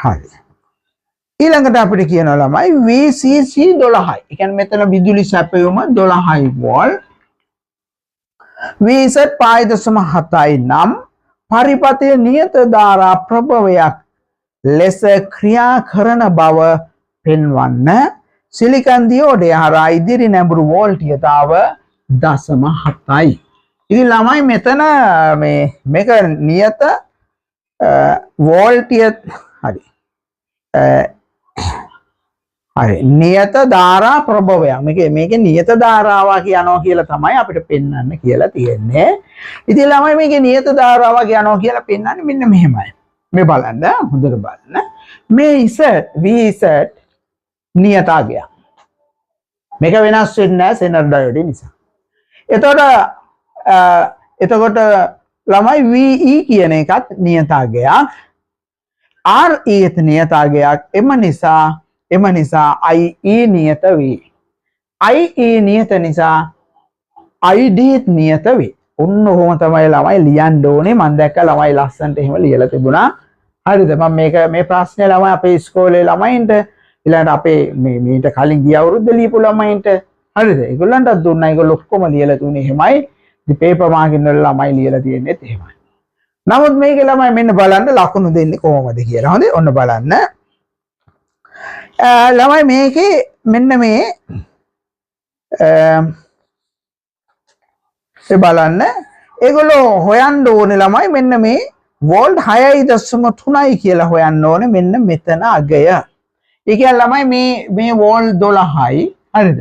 හරි. ඊළඟට අපිට කියනවා ළමයි VCC 12යි. ඒ කියන්නේ මෙතන විදුලි සැපයුම 12යි වෝල්ට්. VZ 5.7යි නම් පරිපථයේ නියත ධාරා ප්‍රභවයක් ලෙස ක්‍රියා කරන බව පෙන්වන්න. සිලිකන් දියෝඩය හරහා ඉදිරි නැඹුරු වෝල්ටීයතාව 0.7යි. ඉතින් ළමයි මෙතන මේක නියත වෝල්ටිය හරි හරි නියත ධාරා ප්‍රභවයක් මේක නියත ධාරාවක් යනවා කියලා තමයි අපිට පෙන්වන්න කියලා තියෙන්නේ. ඉතින් ළමයි මේකේ නියත ධාරාවක් යනවා කියලා පෙන්වන්නේ මෙන්න මෙහෙමයි. මේ බලන්න හොඳට බලන්න. මේ VZ නියතාගයක්. මේක වෙනස් වෙන්නේ නැහැ සෙනර් ඩයෝඩ් නිසා. එතකොට ළමයි VE කියන එකත් නියතාගයක්. RE නියතාගයක්. එම නිසා IE නියත වේ. IE නියත නිසා ID නියත වේ. ඔන්න ඔහොම තමයි ළමයි ලියන්න ඕනේ. මම දැක්ක ළමයි ලස්සනට එහෙම ලියලා තිබුණා. හරිද? මම මේ ප්‍රශ්නේ ළමයි අපේ ඉස්කෝලේ ළමයින්ට ඊළඟට අපේ මේට කලින් ගිය අවුරුද්ද ලියපු ළමයින්ට හරිද? ඒගොල්ලන්ටත් දුන්නා. ඒගොල්ලෝ ඔක්කොම ලියලා තුනේ එහෙමයි. ඉතින් පේපර් මාකින් වල ළමයි ලියලා තියෙන්නේ එහෙමයි. නමුත් මේකේ ළමයි මෙන්න බලන්න ලකුණු දෙන්නේ කොහොමද කියලා. හොඳේ? ඔන්න බලන්න. ළමයි මේකේ මෙන්න මේ බලන්න ඒගොල්ලෝ හොයන්න ඕනේ ළමයි මෙන්න මේ වෝල්ට් 6.3යි කියලා හොයන්න ඕනේ මෙන්න මෙතන අගය. ඒ කියන්නේ ළමයි මේ වෝල්ට් 12යි හරිද?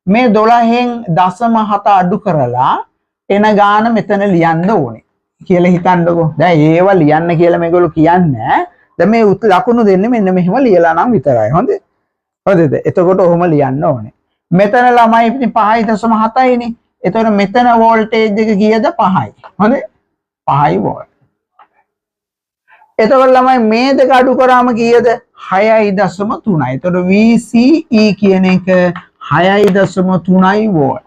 මේ 12න් 0.7 අඩු කරලා එන ගාන මෙතන ලියන්න ඕනේ කියලා හිතන්නකෝ. දැන් ඒව ලියන්න කියලා මේගොල්ලෝ කියන්නේ. දැන් මේ ලකුණු දෙන්නේ මෙන්න මෙහෙම ලියලා නම් විතරයි. හොඳේ? හොඳද? එතකොට ඔහොම ලියන්න ඕනේ. මෙතන ළමයි ඉතින් 5.7යිනේ. එතකොට මෙතන වෝල්ටේජ් එක කීයද? 5යි. හොඳේ? 5යි වෝල්ට්. එතකොට ළමයි මේ දෙක අඩු කරාම කීයද? 6.3යි. එතකොට VCE කියන එක 6.3යි වෝල්ට්.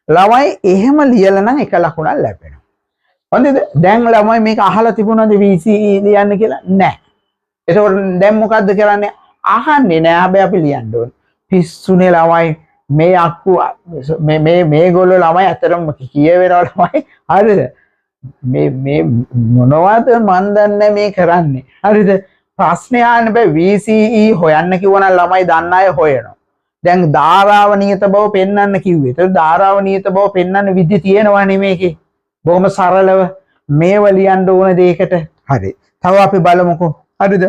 ළමයි එහෙම ලියලා නම් එක ලකුණක් ලැබෙනවා. හොඳද? දැන් ළමයි මේක අහලා තිබුණාද VCE ලියන්න කියලා? නැහැ. එතකොට දැන් මොකද්ද කරන්නේ? අහන්නේ නැහැ. හැබැයි අපි ලියන්න ඕනේ. පිස්සුනේ ළමයි මේ අක්කු මේගොල්ලෝ ළමයි අතරම කියවෙනවා ළමයි. හරිද? මේ මොනවද මන් දන්නේ මේ කරන්නේ. හරිද? ප්‍රශ්නේ අහන්න බෑ. VCE හොයන්න කිව්වනම් ළමයි දන්න අය හොයනවා. දැන් ධාරාව නියත බව පෙන්වන්න කිව්වේ. ඒක ධාරාව නියත බව පෙන්වන්න විදි තියෙනවනේ මේකේ. බොහොම සරලව මේව ලියන්න ඕන දෙයකට. හරි. තව අපි බලමුකෝ. හරිද?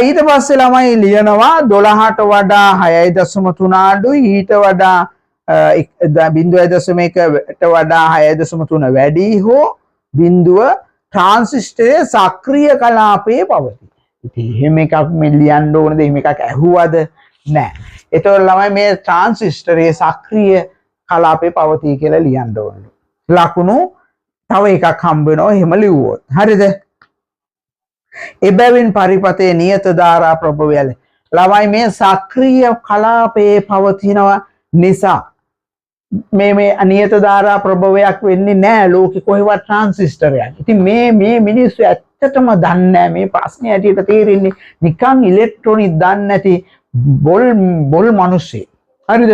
ඊට පස්සේ ළමයි ලියනවා 12ට වඩා 6.3 අඩුයි. ඊට වඩා 0.1ට වඩා 6.3 වැඩි හෝ බිඳුව ට්‍රාන්සිස්ටරයේ සක්‍රීය කලාපයේ පවතී. ඉතින් එහෙම එකක් මේ ලියන්න ඕනද? එහෙම එකක් ඇහුවද? නැහැ. ඒතකොට ළමයි මේ ට්‍රාන්සිස්ටරයේ සක්‍රීය කලාපයේ පවතී කියලා ලියන්න ඕනේ. ලකුණු තව එකක් හම්බ වෙනවා එහෙම ලිව්වොත්. හරිද? එබැවින් පරිපථයේ නියත ධාරා ප්‍රභවයල ළමයි මේ සක්‍රීය කලාපයේ පවතිනවා නිසා මේ නියත ධාරා ප්‍රභවයක් වෙන්නේ නැහැ ලෝකෙ කොහෙවත් ට්‍රාන්සිස්ටරයක්. ඉතින් මේ මිනිස්සු ඇත්තටම දන්නේ නැහැ මේ ප්‍රශ්නේ ඇටියට තේරෙන්නේ නිකන් ඉලෙක්ට්‍රොනික දන්නේ නැති බොල් මිනිස්සු. හරිද?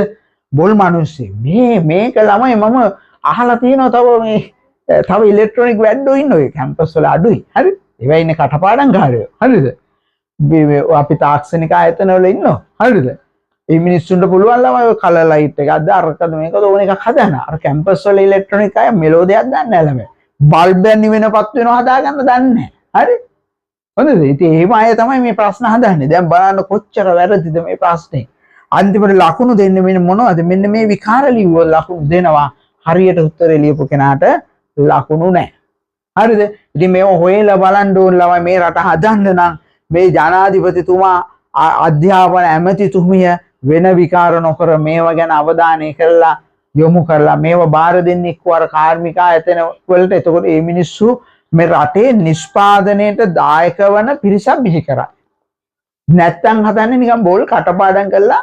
බොල් මිනිස්සු. මේක ළමයි මම අහලා තියෙනවා තව ඉලෙක්ට්‍රොනික වැඩෝ ඉන්නවා කැම්පස් වල අඩුයි. හරි? ඒවා ඉන්නේ කටපාඩම් කාර්යය. හරිද? අපි තාක්ෂණික ආයතන වල ඉන්නවා. හරිද? ඒ මිනිස්සුන්ට පුළුවන් ළමයි ඔය කලර් ලයිට් එකක්ද අරකද මේකද ඕන එකක් හදන්න. අර කැම්පස් වල ඉලෙක්ට්‍රොනික අය මෙලෝ දෙයක් දන්නේ නැහැ ළමයි. බල්බ් එක නිවෙනපත් වෙනවා හදාගන්න දන්නේ නැහැ. හරි? හොඳද? ඉතින් එහෙම අය තමයි මේ ප්‍රශ්න හදන්නේ. දැන් බලන්න කොච්චර වැරදිද මේ ප්‍රශ්නේ. අන්තිමට ලකුණු දෙන්නේ මෙන්න මොනවද? මෙන්න මේ විකාර ලිව්වොත් ලකුණු දෙනවා. හරියට උත්තරේ ලියපු කෙනාට ලකුණු නැහැ. හරිද? ඉතින් මේව හොයලා බලන්න ඕන ළමයි මේ රට හදන්න නම් මේ ජනාධිපතිතුමා අධ්‍යාපන ඇමතිතුමිය වෙන විකාර නොකර මේවා ගැන අවධානය කරලා යොමු කරලා මේව බාර දෙන්නේ එක්වර කාර්මික ආයතන වලට. එතකොට මේ මිනිස්සු මේ රටේ නිෂ්පාදනයට දායක වන පිරිසක් බිහි කරා. නැත්තම් හදන්නේ නිකන් බෝල් කටපාඩම් කරලා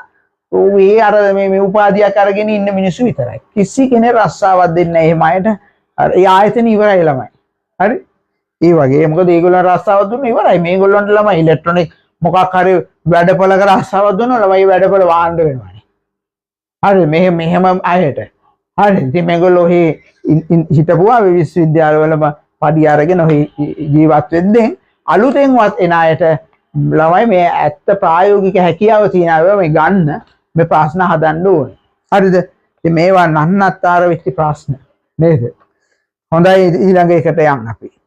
ඒ අර මේ උපාධියක් අරගෙන ඉන්න මිනිස්සු විතරයි. කිසි කෙනෙක් රස්සාවක් දෙන්නේ නැහැ එහෙම අයට. ඒ ආයතන ඉවරයි ළමයි. හරි? ඒ වගේ මොකද ඒගොල්ලන් රස්සාව දුන්න ඉවරයි මේගොල්ලන්ට ළමයි ඉලෙක්ට්‍රොනික මොකක් හරි වැඩපොළ කර රස්සාව දුන්න ළමයි වැඩපොළ වාන්න වෙනවානේ හරි මෙහෙම අයට හරි ඉතින් මේගොල්ලෝ හිටපුවා විශ්වවිද්‍යාලවලම පඩි අරගෙන ජීවත් වෙද්දී අලුතෙන්වත් එන අයට ළමයි මේ ඇත්ත ප්‍රායෝගික හැකියාව තියෙන අය මේ ගන්න මේ ප්‍රශ්න හදන්න ඕනේ හරිද ඉතින් මේවා නන්නත්තර වෙච්ච ප්‍රශ්න නේද හොඳයි ඊළඟ එකට යන්න අපි